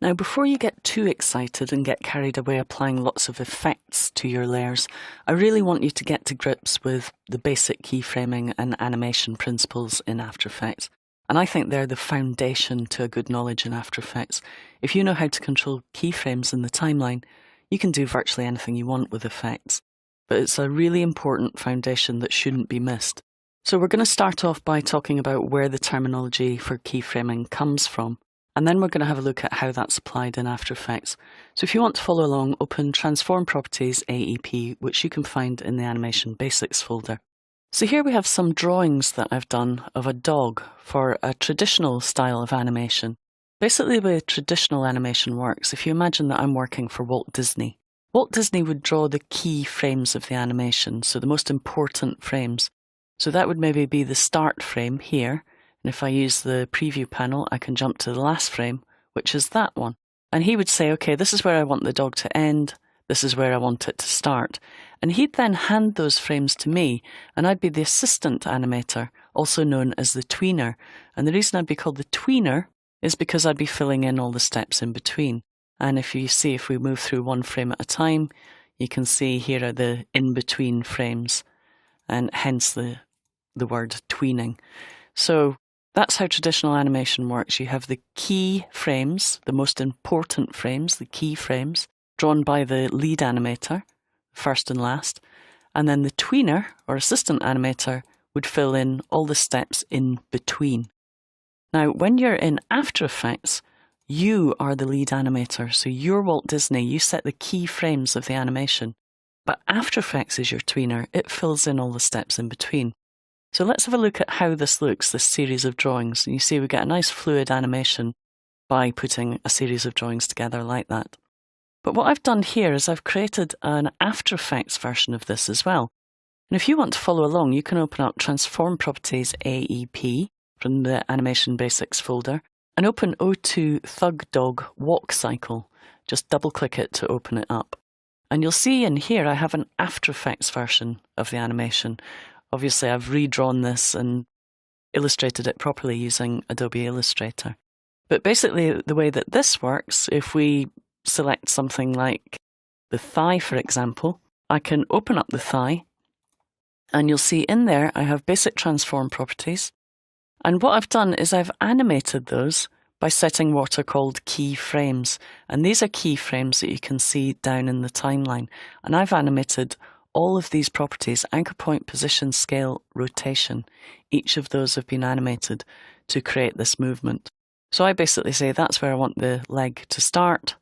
Now, before you get too excited and get carried away applying lots of effects to your layers, I really want you to get to grips with the basic keyframing and animation principles in After Effects. And I think they're the foundation to a good knowledge in After Effects. If you know how to control keyframes in the timeline, you can do virtually anything you want with effects. But it's a really important foundation that shouldn't be missed. So we're going to start off by talking about where the terminology for keyframing comes from. And then we're going to have a look at how that's applied in After Effects. So if you want to follow along, open Transform Properties AEP, which you can find in the Animation Basics folder. So here we have some drawings that I've done of a dog for a traditional style of animation. Basically, the way traditional animation works, if you imagine that I'm working for Walt Disney would draw the key frames of the animation, so the most important frames. So that would maybe be the start frame here. And if I use the preview panel, I can jump to the last frame, which is that one. And he would say, okay, this is where I want the dog to end. This is where I want it to start. And he'd then hand those frames to me, and I'd be the assistant animator, also known as the tweener. And the reason I'd be called the tweener is because I'd be filling in all the steps in between. And if you see, if we move through one frame at a time, you can see here are the in-between frames, and hence the word tweening. So that's how traditional animation works. You have the key frames, the most important frames, the key frames, drawn by the lead animator, first and last, and then the tweener, or assistant animator, would fill in all the steps in between. Now, when you're in After Effects, you are the lead animator, so you're Walt Disney, you set the key frames of the animation. But After Effects is your tweener, it fills in all the steps in between. So let's have a look at how this looks, this series of drawings. And you see we get a nice fluid animation by putting a series of drawings together like that. But what I've done here is I've created an After Effects version of this as well. And if you want to follow along, you can open up Transform Properties AEP from the Animation Basics folder and open O2 Thug Dog Walk Cycle. Just double click it to open it up. And you'll see in here I have an After Effects version of the animation. Obviously, I've redrawn this and illustrated it properly using Adobe Illustrator. But basically, the way that this works, if we select something like the thigh, for example, I can open up the thigh, and you'll see in there I have basic transform properties. And what I've done is I've animated those by setting what are called keyframes. And these are keyframes that you can see down in the timeline. And I've animated all of these properties, anchor point, position, scale, rotation. Each of those have been animated to create this movement. So I basically say that's where I want the leg to start,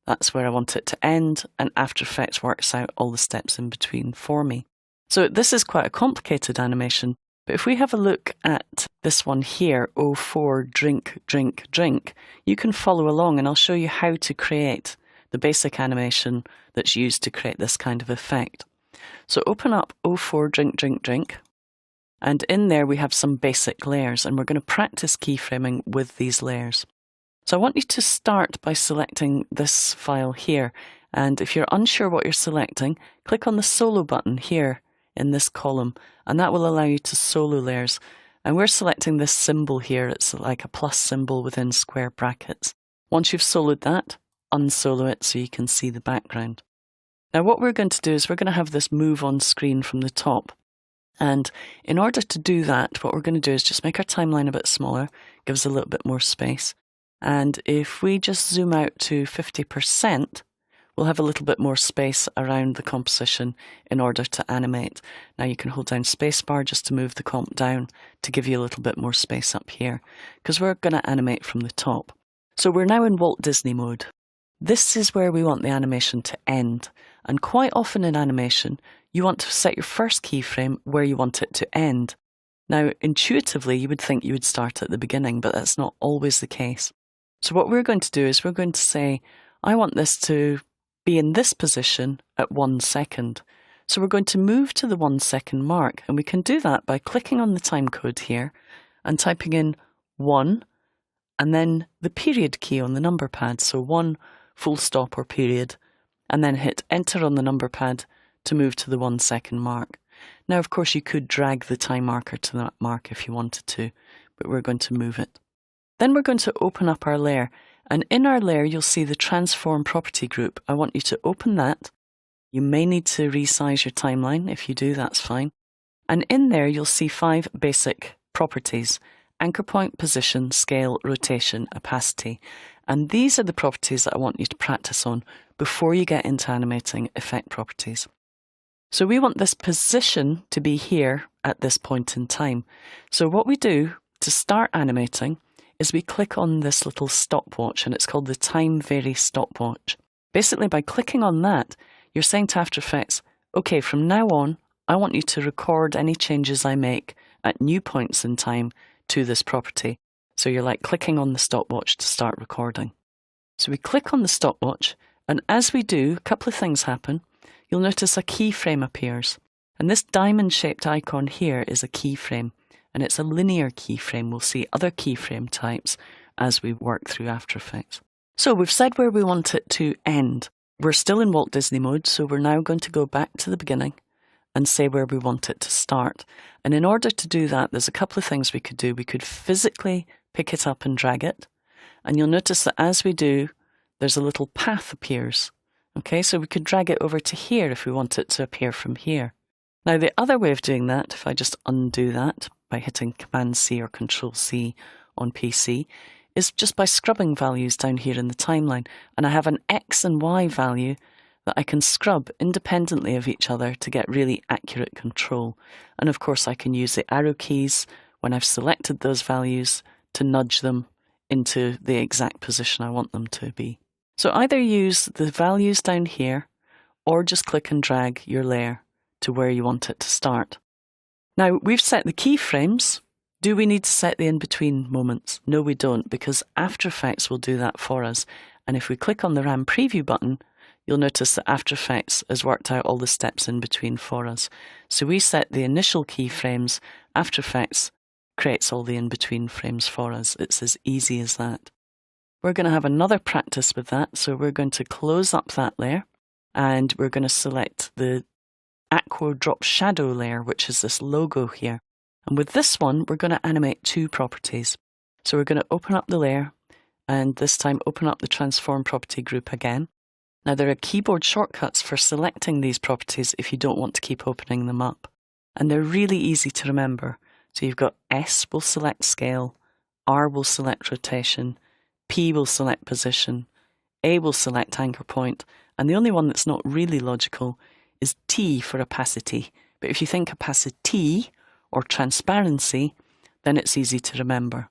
that's where I want it to end, and After Effects works out all the steps in between for me. So this is quite a complicated animation, but if we have a look at this one here, O4 drink, drink, drink, you can follow along and I'll show you how to create the basic animation that's used to create this kind of effect. So open up O4 drink, drink, drink, and in there we have some basic layers, and we're going to practice keyframing with these layers. So I want you to start by selecting this file here, and if you're unsure what you're selecting, click on the solo button here in this column, and that will allow you to solo layers. And we're selecting this symbol here, it's like a plus symbol within square brackets. Once you've soloed that, unsolo it so you can see the background. Now what we're going to do is we're going to have this move on screen from the top. And in order to do that, what we're going to do is just make our timeline a bit smaller, give us a little bit more space. And if we just zoom out to 50%, we'll have a little bit more space around the composition in order to animate. Now you can hold down spacebar just to move the comp down to give you a little bit more space up here, because we're going to animate from the top. So we're now in Walt Disney mode. This is where we want the animation to end. And quite often in animation, you want to set your first keyframe where you want it to end. Now, intuitively, you would think you would start at the beginning, but that's not always the case. So what we're going to do is we're going to say, I want this to be in this position at 1 second. So we're going to move to the 1 second mark, and we can do that by clicking on the time code here and typing in 1 and then the period key on the number pad. So 1 full stop or period, and then hit enter on the number pad to move to the 1 second mark. Now, of course, you could drag the time marker to that mark if you wanted to, but we're going to move it. Then we're going to open up our layer, And in our layer, you'll see the transform property group. I want you to open that. You may need to resize your timeline. If you do, that's fine. And in there, you'll see 5 basic properties: anchor point, position, scale, rotation, opacity. And these are the properties that I want you to practice on before you get into animating effect properties. So we want this position to be here at this point in time. So what we do to start animating is we click on this little stopwatch, and it's called the time vary stopwatch. Basically, by clicking on that, you're saying to After Effects, okay, from now on, I want you to record any changes I make at new points in time to this property. So you're like clicking on the stopwatch to start recording. So we click on the stopwatch, and as we do, a couple of things happen. You'll notice a keyframe appears. And this diamond-shaped icon here is a keyframe, and it's a linear keyframe. We'll see other keyframe types as we work through After Effects. So we've said where we want it to end. We're still in Walt Disney mode, so we're now going to go back to the beginning and say where we want it to start. And in order to do that, there's a couple of things we could do. We could physically pick it up and drag it. And you'll notice that as we do, there's a little path appears. Okay, so we could drag it over to here if we want it to appear from here. Now, the other way of doing that, if I just undo that by hitting Command-C or Control-C on PC, is just by scrubbing values down here in the timeline. And I have an X and Y value that I can scrub independently of each other to get really accurate control. And of course, I can use the arrow keys when I've selected those values to nudge them into the exact position I want them to be. So either use the values down here or just click and drag your layer to where you want it to start. Now, we've set the keyframes. Do we need to set the in-between moments? No, we don't, because After Effects will do that for us. And if we click on the RAM Preview button, you'll notice that After Effects has worked out all the steps in between for us. So we set the initial keyframes. After Effects creates all the in-between frames for us. It's as easy as that. We're going to have another practice with that. So we're going to close up that layer, and we're going to select the Aqua Drop Shadow layer, which is this logo here. And with this one, we're going to animate 2 properties. So we're going to open up the layer, and this time open up the Transform property group again. Now, there are keyboard shortcuts for selecting these properties if you don't want to keep opening them up. And they're really easy to remember. So you've got S will select scale, R will select rotation, P will select position, A will select anchor point, and the only one that's not really logical is T for opacity. But if you think opacity or transparency, then it's easy to remember.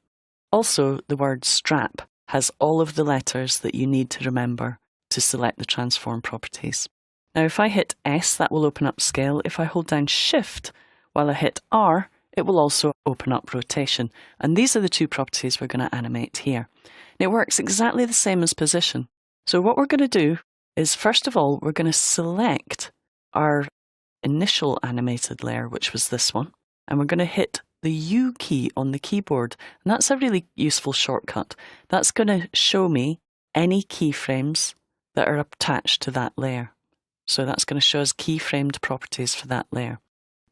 Also, the word strap has all of the letters that you need to remember to select the transform properties. Now, if I hit S, that will open up scale. If I hold down Shift while I hit R, it will also open up rotation. And these are the 2 properties we're going to animate here. And it works exactly the same as position. So what we're going to do is, first of all, we're going to select our initial animated layer, which was this one, and we're going to hit the U key on the keyboard. And that's a really useful shortcut. That's going to show me any keyframes that are attached to that layer. So that's going to show us keyframed properties for that layer.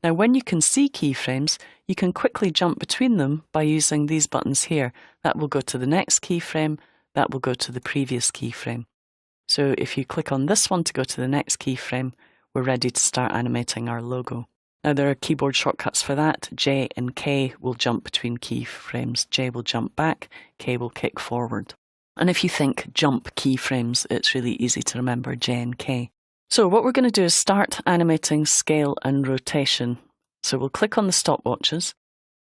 Now, when you can see keyframes, you can quickly jump between them by using these buttons here. That will go to the next keyframe, that will go to the previous keyframe. So if you click on this one to go to the next keyframe, we're ready to start animating our logo. Now, there are keyboard shortcuts for that. J and K will jump between keyframes. J will jump back, K will kick forward. And if you think jump keyframes, it's really easy to remember J and K. So what we're going to do is start animating scale and rotation. So we'll click on the stopwatches.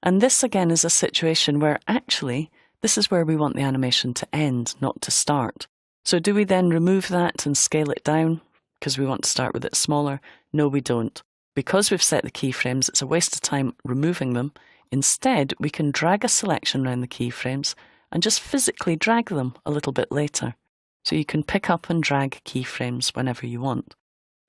And this again is a situation where actually this is where we want the animation to end, not to start. So do we then remove that and scale it down because we want to start with it smaller? No, we don't. Because we've set the keyframes, it's a waste of time removing them. Instead, we can drag a selection around the keyframes and just physically drag them a little bit later. So you can pick up and drag keyframes whenever you want.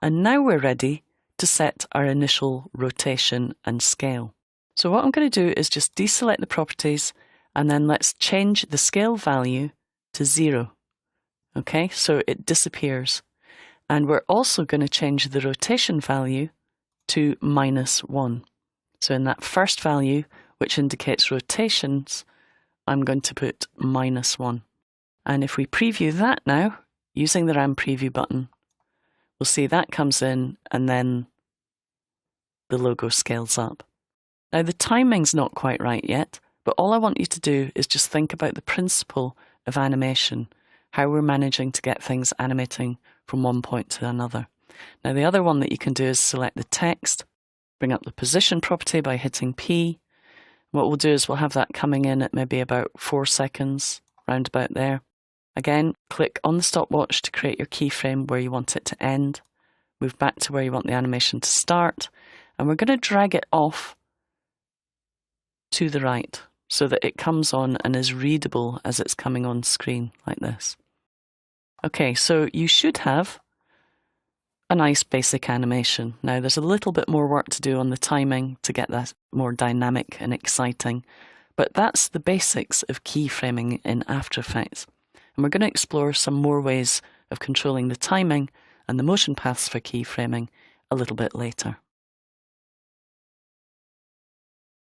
And now we're ready to set our initial rotation and scale. So what I'm going to do is just deselect the properties, and then let's change the scale value to 0. Okay, so it disappears. And we're also going to change the rotation value to -1. So in that first value, which indicates rotations, I'm going to put -1. And if we preview that now, using the RAM preview button, we'll see that comes in and then the logo scales up. Now the timing's not quite right yet, but all I want you to do is just think about the principle of animation, how we're managing to get things animating from one point to another. Now the other one that you can do is select the text, bring up the position property by hitting P. What we'll do is we'll have that coming in at maybe about 4 seconds, round about there. Again, click on the stopwatch to create your keyframe where you want it to end. Move back to where you want the animation to start. And we're going to drag it off to the right so that it comes on and is readable as it's coming on screen like this. Okay, so you should have a nice basic animation. Now there's a little bit more work to do on the timing to get that more dynamic and exciting, but that's the basics of keyframing in After Effects. And we're going to explore some more ways of controlling the timing and the motion paths for keyframing a little bit later.